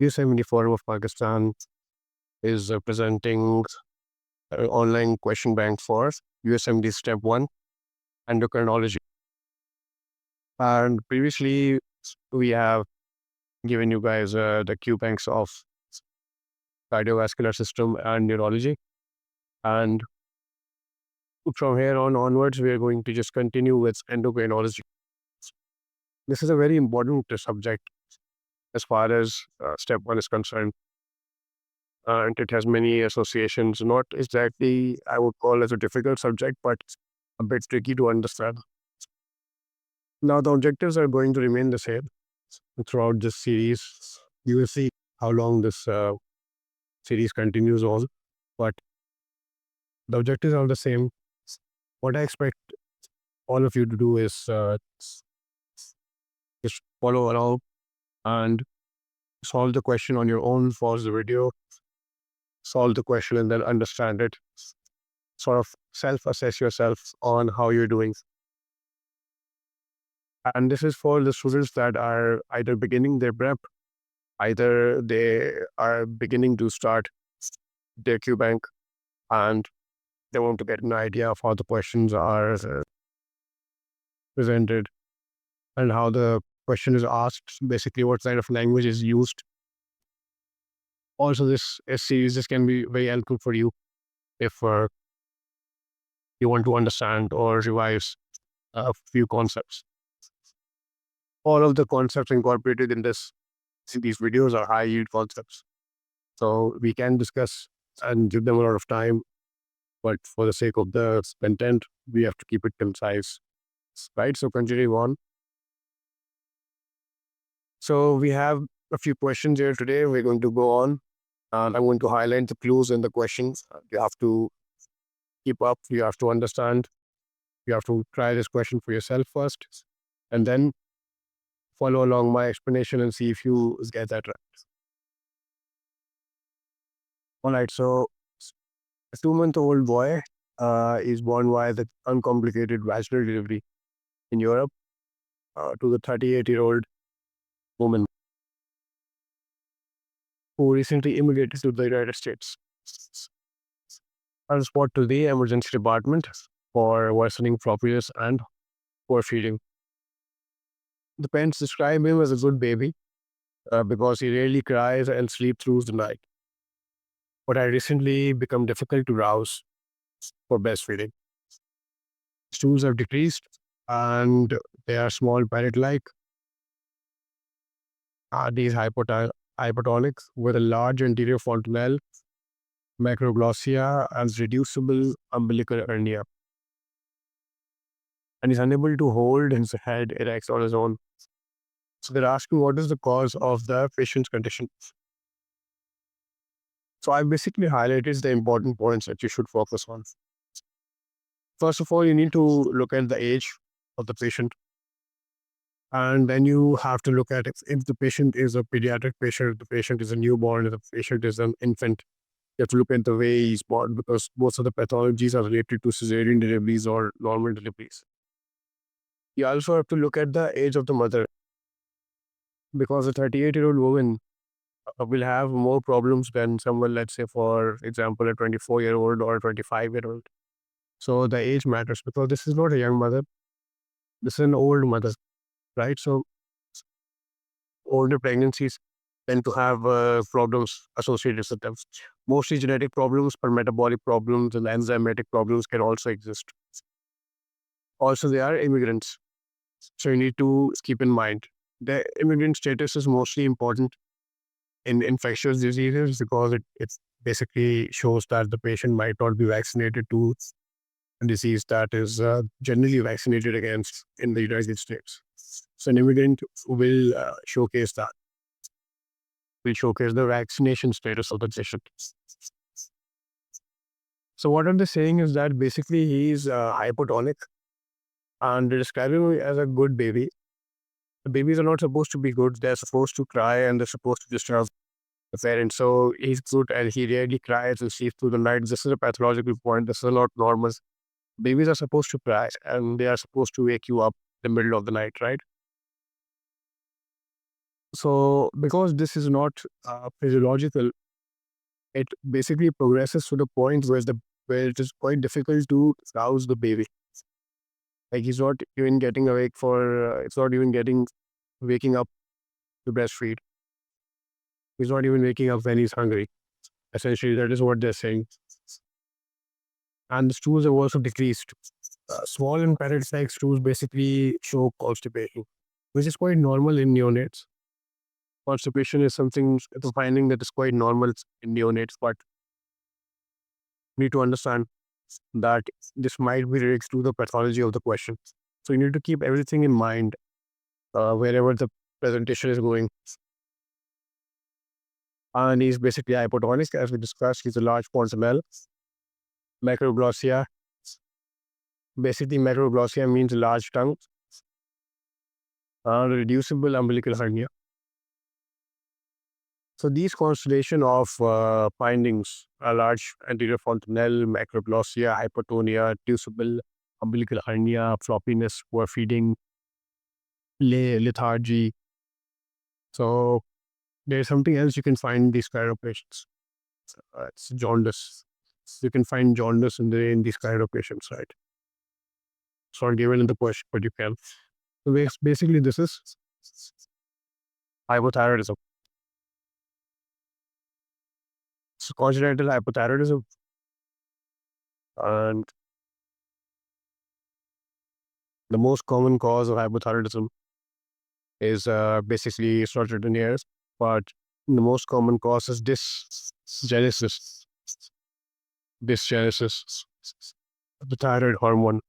USMLE Forum of Pakistan is presenting an online question bank for USMLE Step 1 Endocrinology. And previously, we have given you guys the QBANKs of cardiovascular system and neurology. And from here on onwards, we are going to just continue with endocrinology. This is a very important subject as far as Step 1 is concerned. And it has many associations, not exactly, I would call as a difficult subject, but a bit tricky to understand. Now, the objectives are going to remain the same throughout this series. You will see how long this series continues on, but the objectives are the same. What I expect all of you to do is just follow along and solve the question on your own, pause the video, solve the question and then understand it. Sort of self-assess yourself on how you're doing. And this is for the students that are either beginning their prep, either they are beginning to start their QBank and they want to get an idea of how the questions are presented and how the question is asked, basically what kind of language is used. Also, this series, this can be very helpful for you if you want to understand or revise a few concepts. All of the concepts incorporated in these videos are high yield concepts. So we can discuss and give them a lot of time, but for the sake of the content, we have to keep it concise, right? So continuing on. So we have a few questions here today. We're going to go on and I'm going to highlight the clues in the questions. You have to keep up. You have to understand. You have to try this question for yourself first and then follow along my explanation and see if you get that right. All right. So a 2-month-old boy is born via the uncomplicated vaginal delivery in Europe to the 38-year-old woman who recently immigrated to the United States. On spot to the emergency department for worsening propiness and poor feeding. The parents describe him as a good baby because he rarely cries and sleeps through the night, but had recently become difficult to rouse for breastfeeding. Stools have decreased and they are small parrot-like. These hypotonic with a large anterior fontanelle, macroglossia, and reducible umbilical hernia. And he's unable to hold his head erect on his own. So they're asking what is the cause of the patient's condition. So I basically highlighted the important points that you should focus on. First of all, you need to look at the age of the patient. And then you have to look at if the patient is a pediatric patient, if the patient is a newborn, if the patient is an infant. You have to look at the way he's born because most of the pathologies are related to cesarean deliveries or normal deliveries. You also have to look at the age of the mother because a 38-year-old woman will have more problems than someone, let's say, for example, a 24-year-old or a 25-year-old. So the age matters because this is not a young mother. This is an old mother, right? So older pregnancies tend to have problems associated with them. Mostly genetic problems, but metabolic problems and enzymatic problems can also exist. Also, they are immigrants. So you need to keep in mind the immigrant status is mostly important in infectious diseases because it basically shows that the patient might not be vaccinated to a disease that is generally vaccinated against in the United States. So an immigrant will showcase that, will showcase the vaccination status of the patient. So what they're saying is that basically he's hypotonic and they're describing him as a good baby. The babies are not supposed to be good. They're supposed to cry and they're supposed to disturb the parents. So he's good and he rarely cries and sleeps through the night. This is a pathological point. This is not normal. Babies are supposed to cry and they are supposed to wake you up in the middle of the night, right? So because this is not physiological, it basically progresses to the point where it is quite difficult to rouse the baby. Like he's not even getting awake for it's not even getting waking up to breastfeed. He's not even waking up when he's hungry. Essentially, that is what they're saying. And the stools have also decreased. Small and parrot-like stools basically show constipation, which is quite normal in neonates. Constipation is something, it's a finding that is quite normal in neonates, but you need to understand that this might be related to the pathology of the question. So you need to keep everything in mind wherever the presentation is going. And he's basically hypotonic, as we discussed. He's a large fontanelle. Macroglossia. Basically, macroglossia means large tongue. Reducible umbilical hernia. So these constellation of findings, a large anterior fontanelle, macroglossia, hypotonia, reducible umbilical hernia, floppiness, poor feeding, lethargy. So there's something else you can find in these kind of patients. It's jaundice. You can find jaundice in these kind of patients, right? It's not given in the question, but you can. So basically, this is hypothyroidism. So congenital hypothyroidism, and the most common cause of hypothyroidism is basically it's not written here, but the most common cause is dysgenesis. Dysgenesis of the thyroid hormone.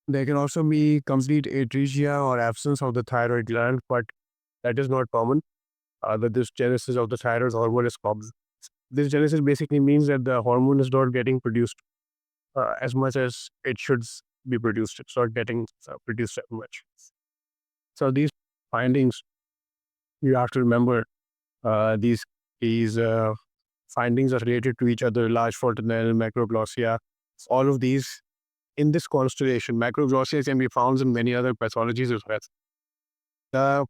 There can also be complete atresia or absence of the thyroid gland, but that is not common. The dysgenesis of the thyroid hormone is common. Dysgenesis basically means that the hormone is not getting produced as much as it should be produced. It's not getting produced that much. So these findings, you have to remember, these findings are related to each other. Large fontanelle, macroglossia, all of these in this constellation. Macroglossia can be found in many other pathologies as well. The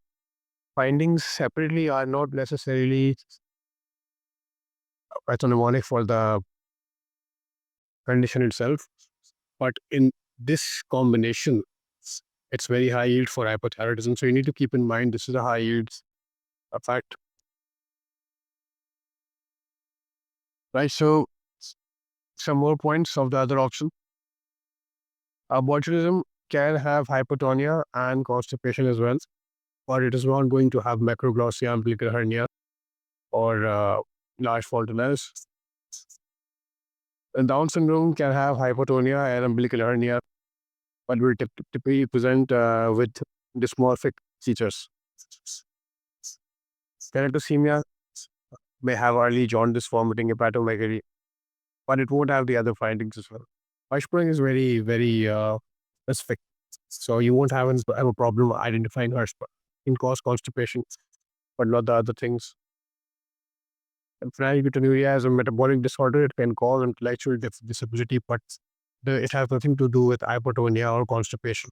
findings separately are not necessarily pathognomonic for the condition itself, but in this combination, it's very high yield for hypothyroidism. So you need to keep in mind this is a high yield effect, right? So some more points of the other option. Botulism can have hypotonia and constipation as well, but it is not going to have macroglossia, umbilical hernia, or large fontanelles. And Down syndrome can have hypotonia and umbilical hernia, but will typically present with dysmorphic features. Keratosemia may have early jaundice, vomiting, hepatomegaly, but it won't have the other findings as well. Hirschsprung is very, very specific. So you won't have a problem identifying Hirschsprung. It can cause constipation, but not the other things. And phenylketonuria is a metabolic disorder. It can cause intellectual disability, but it has nothing to do with hypotonia or constipation.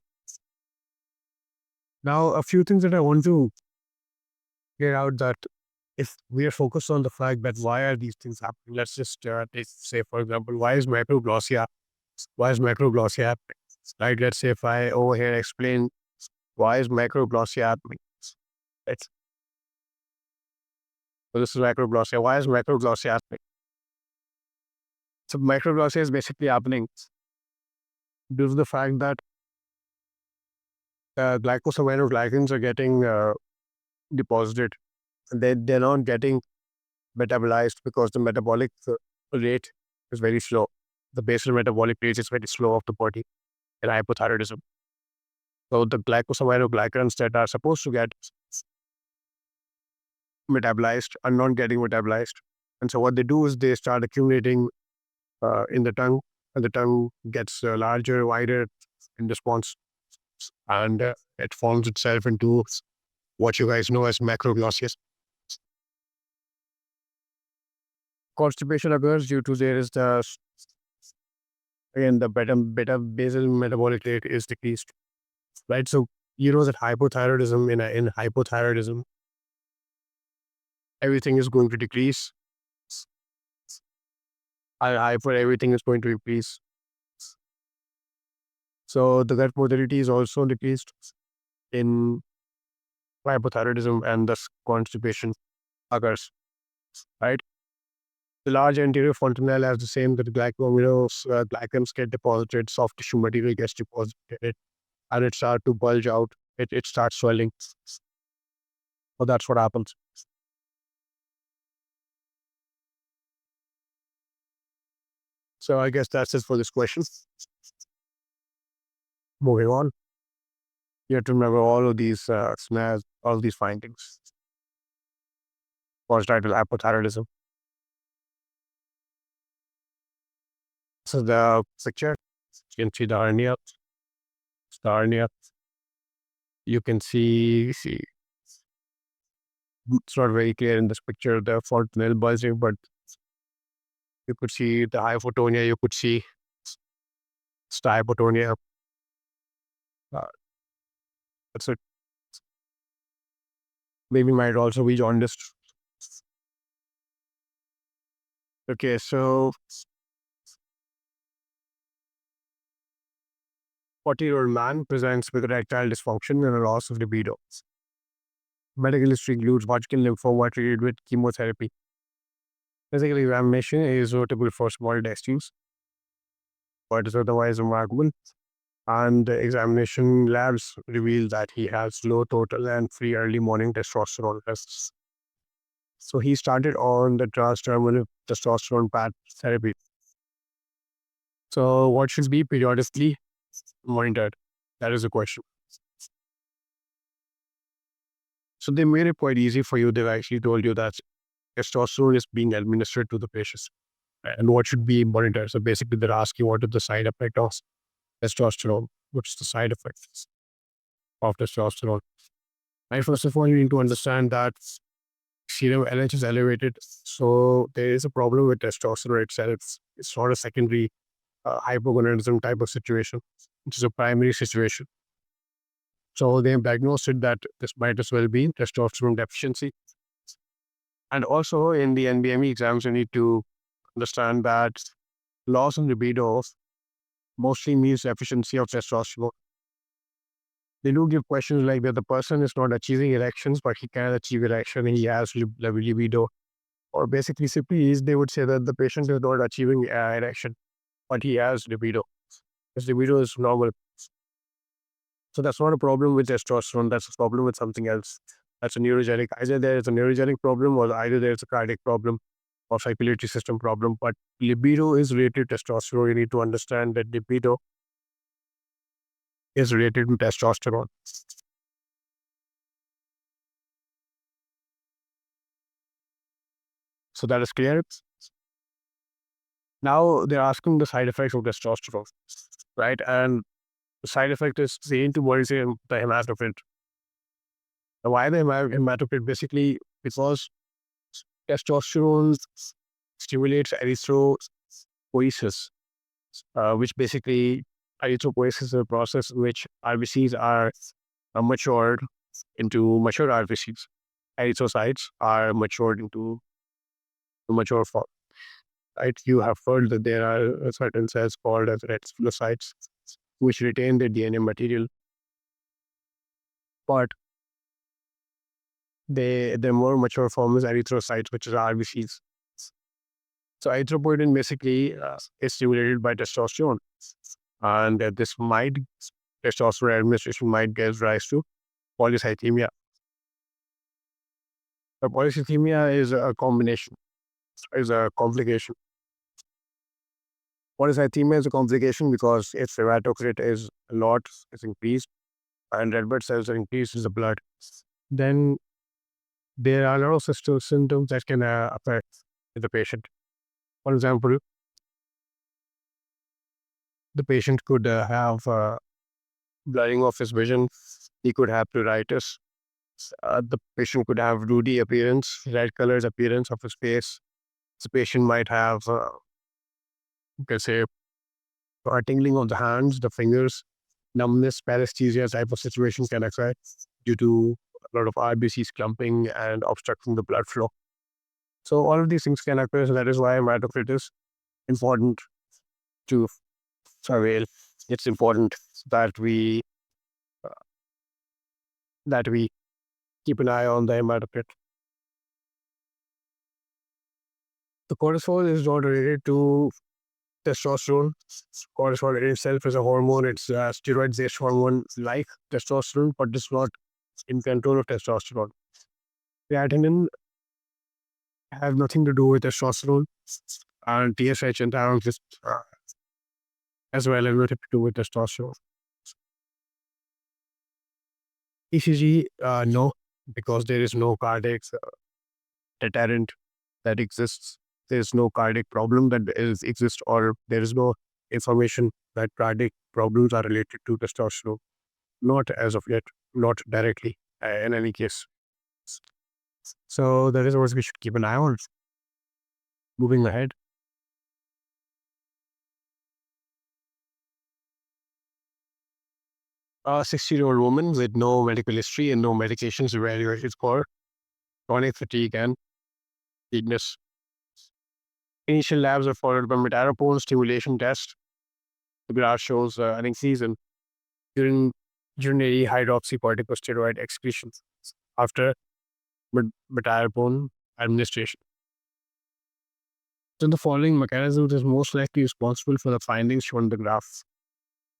Now, a few things that I want to get out, that if we are focused on the fact that why are these things happening, let's just say, for example, why is macroglossia happening? Right? Let's say if I over here explain why is macroglossia happening. Right? So this is macroglossia. Why is macroglossia happening? So macroglossia is basically happening due to the fact that glycosaminoglycans are getting deposited. They're not getting metabolized because the metabolic rate is very slow. The basal metabolic rate is very slow of the body in hypothyroidism. So the glycosaminoglycans that are supposed to get metabolized are not getting metabolized. And so what they do is they start accumulating in the tongue, and the tongue gets larger, wider in response, and it forms itself into what you guys know as macroglossia. Constipation occurs due to there is the beta basal metabolic rate is decreased, right? So You know that hypothyroidism, in hypothyroidism, everything is going to decrease. Hyper, everything is going to increase. So the gut motility is also decreased in hypothyroidism, and thus constipation occurs, right? The large anterior fontanelle has the same, that glycans get deposited, soft tissue material gets deposited, and it starts to bulge out. It starts swelling. So that's what happens. So I guess that's it for this question. Moving on, you have to remember all of these snares, all of these findings. Congenital hypothyroidism. So the picture, you can see the hernia. The hernia. You can see it's not very clear in this picture, the fontanelle bulging, but you could see the hypotonia. You could see hypotonia. Uh, that's it. Maybe might also be jaundice. Okay, so 40-year-old man presents with erectile dysfunction and a loss of libido. Medical history includes Hodgkin lymphoma treated with chemotherapy. Physical examination is notable for small intestines, but is otherwise remarkable. And the examination labs reveal that he has low total and free early morning testosterone tests. So he started on the transdermal testosterone pad therapy. So what should be periodically monitored? That is the question. So they made it quite easy for you. They've actually told you that testosterone is being administered to the patients and what should be monitored. So basically they're asking what is the side effect of testosterone? What's the side effects of testosterone? And first of all, you need to understand that serum LH is elevated. So there is a problem with testosterone itself. It's not a secondary hypogonadism type of situation, which is a primary situation. So they have diagnosed it that this might as well be testosterone deficiency. And also in the NBME exams, you need to understand that loss of libido mostly means deficiency of testosterone. They do give questions like that the person is not achieving erections, but he can achieve erection and he has libido. Or basically, simply is they would say that the patient is not achieving erection, but he has libido. His libido is normal. So that's not a problem with testosterone. That's a problem with something else. That's a neurogenic. Either there is a neurogenic problem or either there's a cardiac problem or circulatory system problem. But libido is related to testosterone. You need to understand that libido is related to testosterone. So that is clear. Now they're asking the side effects of testosterone, right? And the side effect is seen to worry the hematocrit. Why the hematocrit? Basically, because testosterone stimulates erythropoiesis, which basically erythropoiesis is a process in which RBCs are matured into mature RBCs. Erythrocytes are matured into the mature form. Right? You have heard that there are certain cells called as reticulocytes, which retain the DNA material, but their more mature form is erythrocytes, which is RBCs. So erythropoietin basically is stimulated by testosterone, and testosterone administration might give rise to polycythemia. But polycythemia is a combination, is a complication. Polycythemia is a complication because its hematocrit is a lot, is increased, and red blood cells are increased in the blood. Then there are a lot of symptoms that can affect the patient. For example, the patient could have blurring of his vision. He could have pruritus. The patient could have ruddy appearance, red colored appearance of his face. The patient might have, you can say, tingling of the hands, the fingers. numbness, paresthesia type of situation can occur due to a lot of RBCs clumping and obstructing the blood flow. So all of these things can occur. So that is why hematocrit is important to surveil. It's important that we keep an eye on the hematocrit. The cortisol is not related to testosterone. Cortisol itself is a hormone. It's a steroid-based hormone like testosterone, but it's not in control of testosterone. Creatinine has nothing to do with testosterone, and TSH and thyroid as well as nothing to do with testosterone. ECG, no, because there is no cardiac deterrent that exists. There is no cardiac problem that exists, or there is no information that cardiac problems are related to testosterone. Not as of yet, not directly in any case. So that is what we should keep an eye on. Moving ahead. 60-year-old woman with no medical history and no medications evaluated for chronic fatigue and weakness. Initial labs are followed by metalopone stimulation test. The graph shows an increase in urinary hydroxycorticosteroid excretion after metalopone administration. So the following mechanisms is most likely responsible for the findings shown in the graph.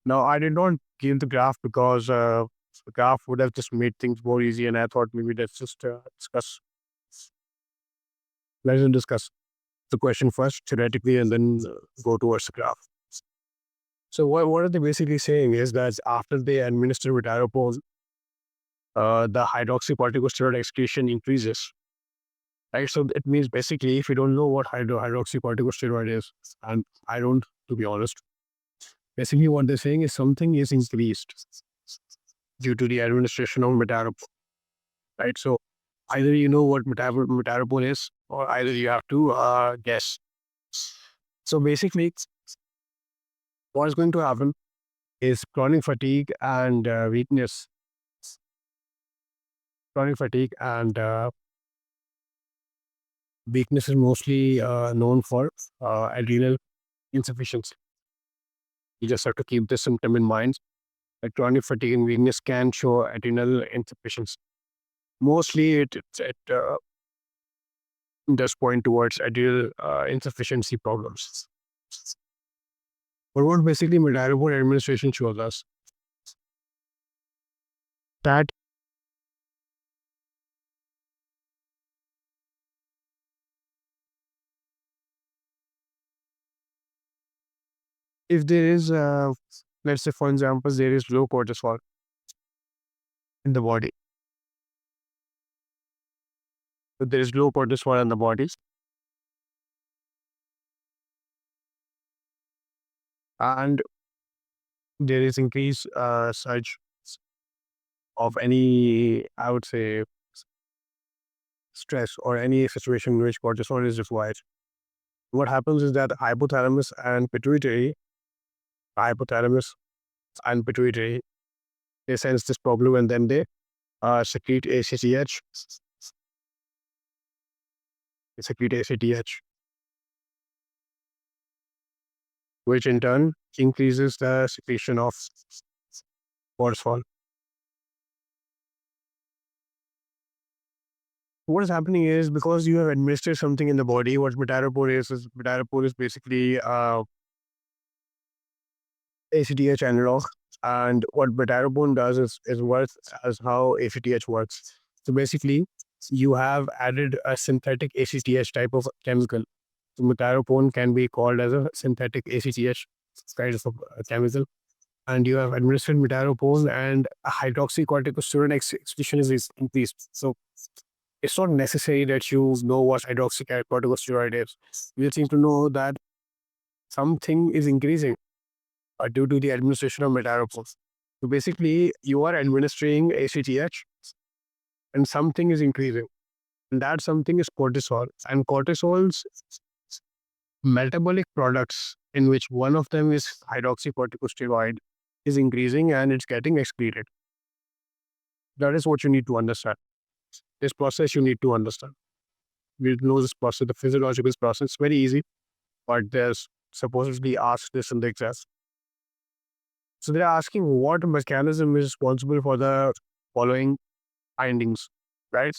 Now, I did not give the graph because the graph would have just made things more easy, and I thought maybe let's just discuss the question first theoretically and then go towards the graph. So what are they basically saying is that after they administer metalopone, the hydroxycorticosteroid excretion increases. Right, so it means basically if you don't know what hydroxycorticosteroid is, and I don't, to be honest, basically what they're saying is something is increased due to the administration of metalopone. Right, so either you know what metalopone is, or either you have to guess. So basically, what is going to happen is chronic fatigue and weakness. Chronic fatigue and weakness is mostly known for adrenal insufficiency. You just have to keep this symptom in mind. That chronic fatigue and weakness can show adrenal insufficiency. Mostly, it does point towards adrenal insufficiency problems. But what basically metalopone administration shows us that if there is, let's say, for example, there is low cortisol in the body. So there is low cortisol in the body, and there is increased surge of any, I would say, stress or any situation in which cortisol is required. What happens is that hypothalamus and pituitary, they sense this problem and then they secrete ACTH. They secrete ACTH, which in turn increases the secretion of cortisol. What is happening is because you have administered something in the body, what metalopone is basically ACTH analog. And what metalopone does is works as how ACTH works. So basically, you have added a synthetic ACTH type of chemical. So metalopone can be called as a synthetic ACTH kind of a chemical. And you have administered metalopone and a hydroxycorticosteroid excretion is increased. So it's not necessary that you know what hydroxycorticosteroid is. You just need to know that something is increasing due to the administration of metalopone. So basically, you are administering ACTH and something is increasing. And that something is cortisol. And cortisol's metabolic products, in which one of them is hydroxycorticosteroid, is increasing and it's getting excreted. That is what you need to understand. This process you need to understand. We know this process, the physiological process, very easy, but there's supposedly asked this in the exam. So they're asking what mechanism is responsible for the following findings, right?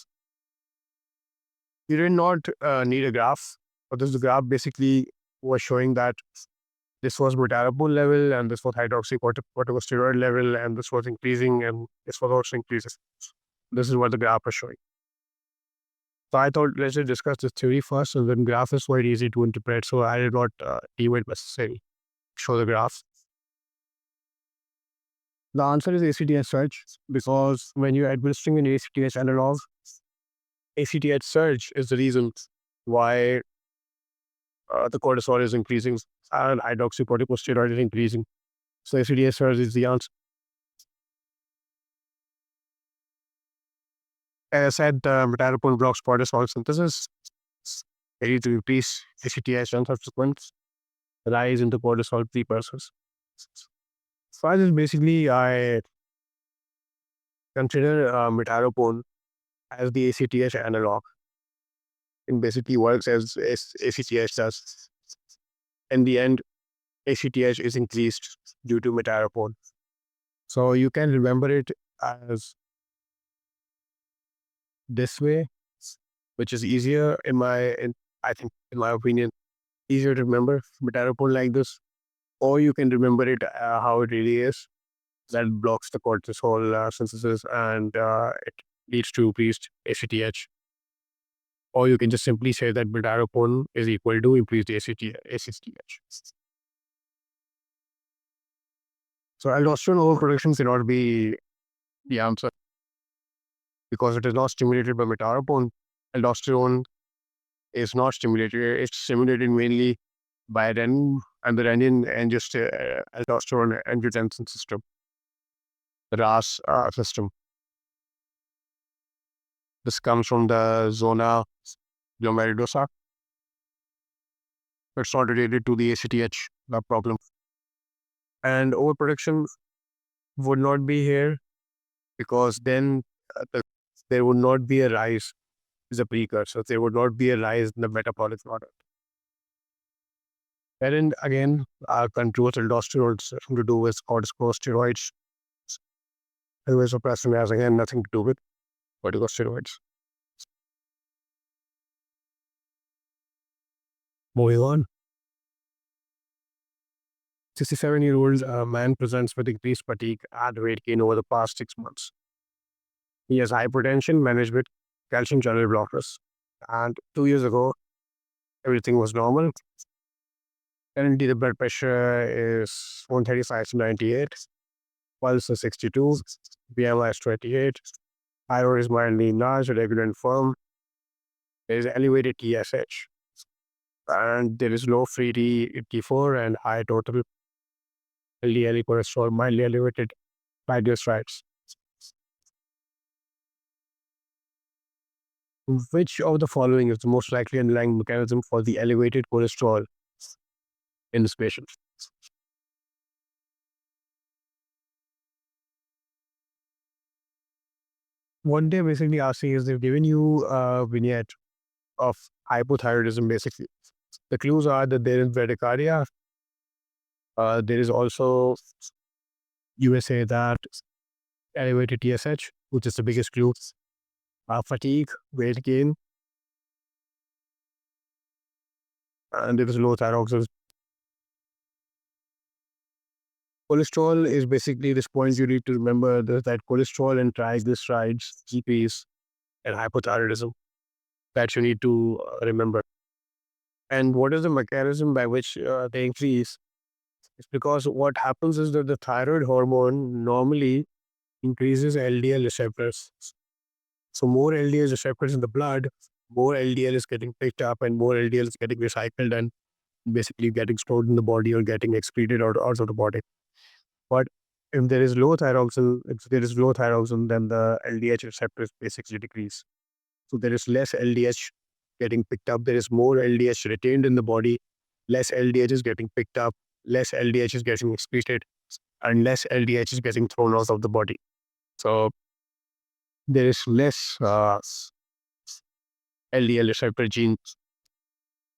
You did not need a graph, but this graph basically was showing that this was metabolic level and this was hydroxycorticosteroid level and this was increasing and this was also increasing. This is what the graph is showing. So I thought let's just discuss this theory first, and then graph is quite easy to interpret. So I did not even necessarily show the graph. The answer is ACTH surge because when you're administering an ACTH analog, ACTH surge is the reason why the cortisol is increasing and hydroxycorticosteroid is increasing. So ACTH surge is the answer. As I said, metalloprene blocks cortisol synthesis, leading to increase ACTH and subsequent rise into cortisol precursors. So I just basically I consider metalloprene as the ACTH analog. It basically works as ACTH does. In the end, ACTH is increased due to metalloprene. So you can remember it as this way, which is easier I think in my opinion, easier to remember metalloprene like this, or you can remember it how it really is. That blocks the cortisol synthesis and it leads to increased ACTH. Or you can just simply say that metalloprene is equal to increased ACTH. So aldosterone overproduction cannot be the answer because it is not stimulated by metalloprene. Aldosterone is not stimulated. It's stimulated mainly by renin and the renin and just aldosterone angiotensin system, the RAS system. This comes from the zona glomerulosa. It's not related to the ACTH problem. And overproduction would not be here because then there would not be a rise as a precursor. There would not be a rise in the metabolic product. And then again, controls aldosterone to do with corticosteroids. Vasopressin has again nothing to do with corticosteroids. Moving on. 67-year-old man presents with increased fatigue and weight gain over the past 6 months. He has hypertension managed with calcium channel blockers. And 2 years ago, everything was normal. Currently, the blood pressure is 135 to 98, pulse is 62, BMI is 28, thyroid is mildly enlarged, regular and firm. There is elevated TSH, and there is low free T4 and high total LDL cholesterol, mildly elevated triglycerides. Which of the following is the most likely underlying mechanism for the elevated cholesterol in this patient? What they're basically asking is they've given you a vignette of hypothyroidism, basically. The clues are that there is bradycardia. There is also, you may say that, elevated TSH, which is the biggest clue. Fatigue, weight gain, and there is low thyroxine. Cholesterol is basically this point you need to remember that cholesterol and triglycerides, GPs, and hypothyroidism that you need to remember. And what is the mechanism by which they increase? It's because what happens is that the thyroid hormone normally increases LDL receptors. So more LDL receptors in the blood, more LDL is getting picked up and more LDL is getting recycled and basically getting stored in the body or getting excreted out of the body. But if there is low thyroxine, then the LDH receptors basically decrease. So there is less LDH getting picked up. There is more LDH retained in the body. Less LDH is getting picked up. Less LDH is getting excreted. and less LDH is getting thrown out of the body. So there is less LDL receptor gene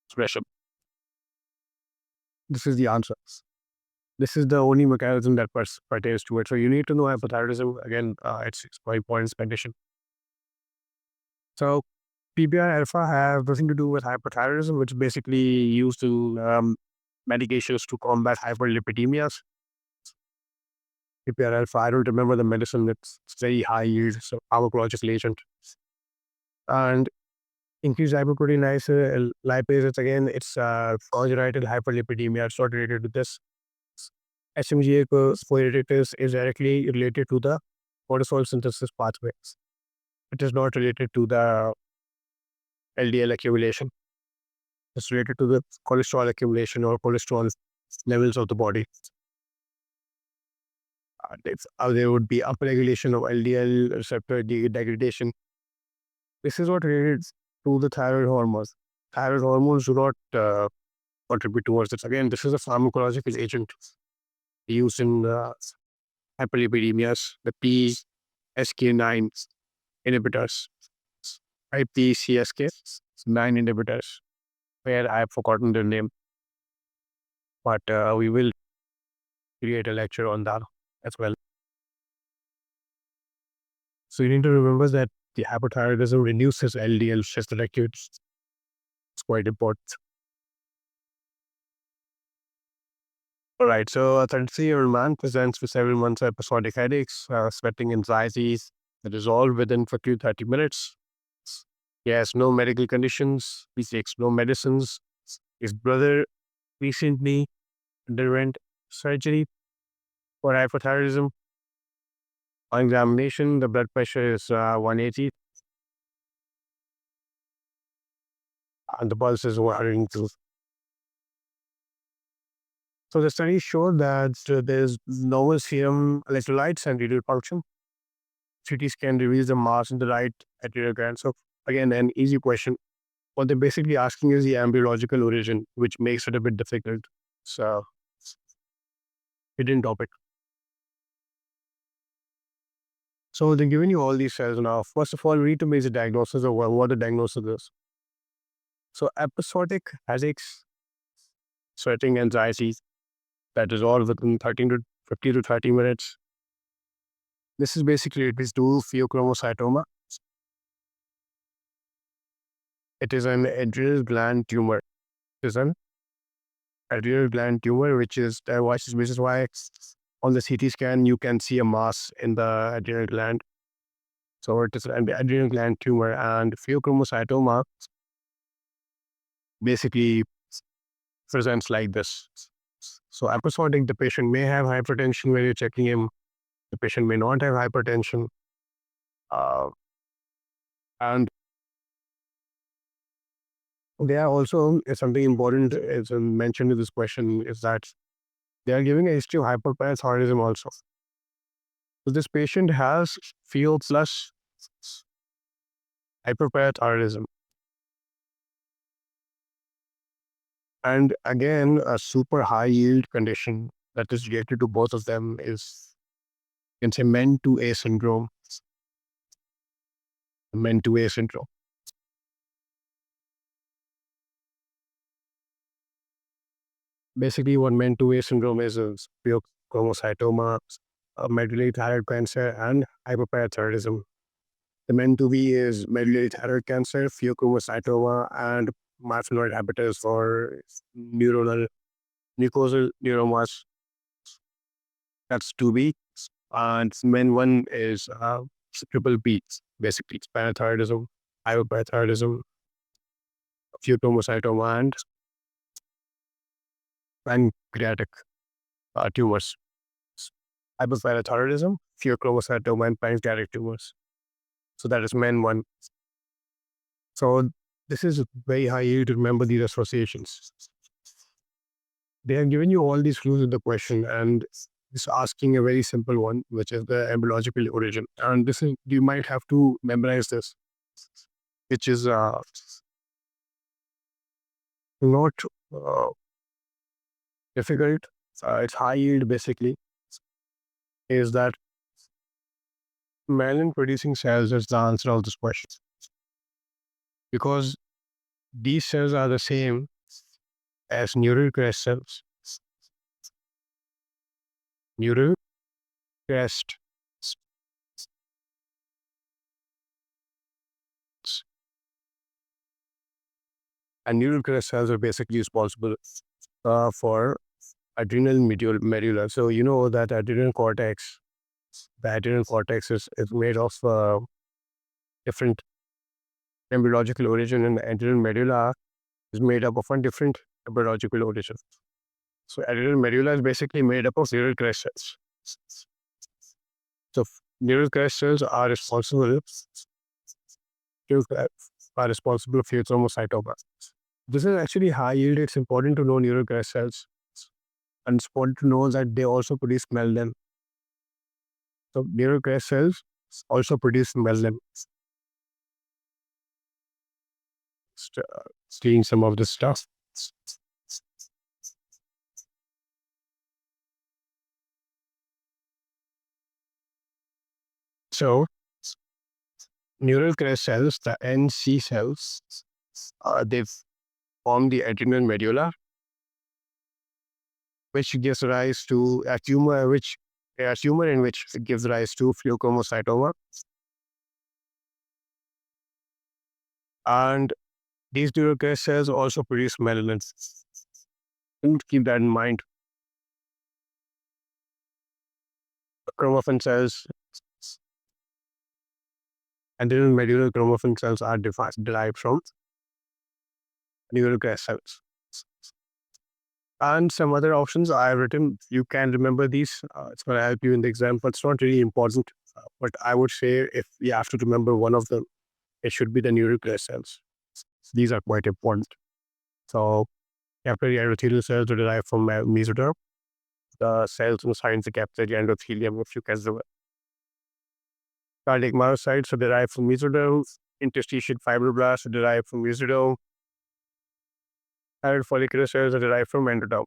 expression. This is the answer. This is the only mechanism that pertains to it. So you need to know hypothyroidism. Again, it's very important condition. So PPI alpha has nothing to do with hypothyroidism, which basically used to medications to combat hyperlipidemias. PPI alpha, I don't remember the medicine. It's very high yield, so pharmacological agent. And increased hyperproteinase lipases, again, it's congenital hyperlipidemia. It's not related to this. HMGA spoilatitis is directly related to the cortisol synthesis pathways. It is not related to the LDL accumulation. It's related to the cholesterol accumulation or cholesterol levels of the body. There would be upregulation of LDL receptor degradation. This is what related to the thyroid hormones. Thyroid hormones do not contribute towards this. Again, this is a pharmacological agent used in hyperlipidemias, the PCSK9 inhibitors, PCSK9 inhibitors, where I have forgotten their name, but we will create a lecture on that as well. So you need to remember that the hypothyroidism reduces LDL stress directed. It's quite important. All right, so a 33-year-old man presents with several months of episodic headaches, sweating, anxieties that resolve within 50 to 30 minutes. He has no medical conditions. He takes no medicines. His brother recently underwent surgery for hypothyroidism. On examination, the blood pressure is 180 and the pulse is 102. So the study showed that there's normal serum electrolytes and renal function. CT scan reveals the mass in the right arterial gland. So again, an easy question. What they're basically asking is the embryological origin, which makes it a bit difficult. So hidden topic. So they're giving you all these cells now. First of all, we need to make the diagnosis of what the diagnosis is. So episodic headaches, sweating, anxieties that resolve within 13 to 50 to 30 minutes. This is basically it is due pheochromocytoma. It is an adrenal gland tumor. It is an adrenal gland tumor, which is why on the CT scan you can see a mass in the adrenal gland. So it is an adrenal gland tumor, and pheochromocytoma basically presents like this. So episodic, the patient may have hypertension when you're checking him. The patient may not have hypertension. And there also is something important is mentioned in this question is that they are giving a history of hyperparathyroidism also. So this patient has PHO plus hyperparathyroidism. And again, a super high yield condition that is related to both of them is, you can say, men 2A syndrome. Men 2A syndrome. Basically, what men 2A syndrome is pheochromocytoma, medullary thyroid cancer, and hyperparathyroidism. The men 2B is medullary thyroid cancer, pheochromocytoma, and myelofibrosis habitus for mucosal neuromas. That's 2B. And men 1 is triple B. Basically, it's parathyroidism, hyperparathyroidism, pheochromocytoma, and pancreatic tumors. Hyperparathyroidism, pheochromocytoma, and pancreatic tumors. So that is men 1. So this is very high yield to remember these associations. They have given you all these clues in the question, and it's asking a very simple one, which is the embryological origin. And this is, you might have to memorize this, which is not difficult. It's high yield basically. is that melanin producing cells is the answer of this question, because these cells are the same as neural crest cells. Neural crest and neural crest cells are basically responsible for adrenal medulla. So you know that adrenal cortex, the adrenal cortex is made of different embryological origin, and the adrenal medulla is made up of a different embryological origin. So adrenal medulla is basically made up of neural crest cells. So neural crest cells are responsible for chromocytoma. This is actually high yield. It's important to know neural crest cells, and it's important to know that they also produce melanin. So neural crest cells also produce melanin. Seeing some of this stuff. So neural crest cells, the NC cells, they form the adrenal medulla, which gives rise to a tumor, in which gives rise to pheochromocytoma. And these neural crest cells also produce melanin. Keep that in mind. Chromaffin cells, adrenal medullary chromaffin cells are derived from neural crest cells. And some other options I have written, you can remember these. It's going to help you in the exam, but it's not really important. But I would say if you have to remember one of them, it should be the neural crest cells. These are quite important. So capillary endothelial cells are derived from mesoderm. The cells inside the capillary endothelium, if you can remember. Cardiac myocytes are derived from mesoderm. Interstitial fibroblasts are derived from mesoderm. Thyroid follicular cells are derived from endoderm.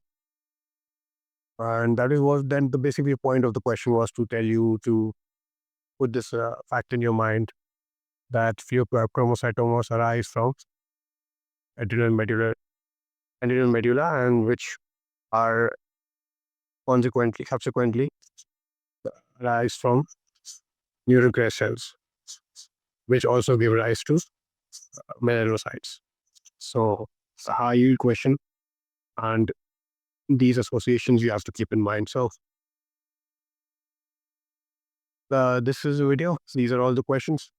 And that is what then the basically point of the question was to tell you to put this fact in your mind that pheochromocytomas arise from adrenal medulla, and which are subsequently arise from neural crest cells, which also give rise to melanocytes. So it's a high yield question, and these associations you have to keep in mind. So this is a video. These are all the questions.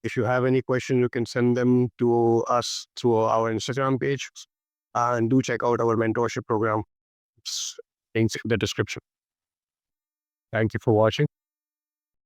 If you have any question, you can send them to us through our Instagram page, and do check out our mentorship program. Links in the description. Thank you for watching.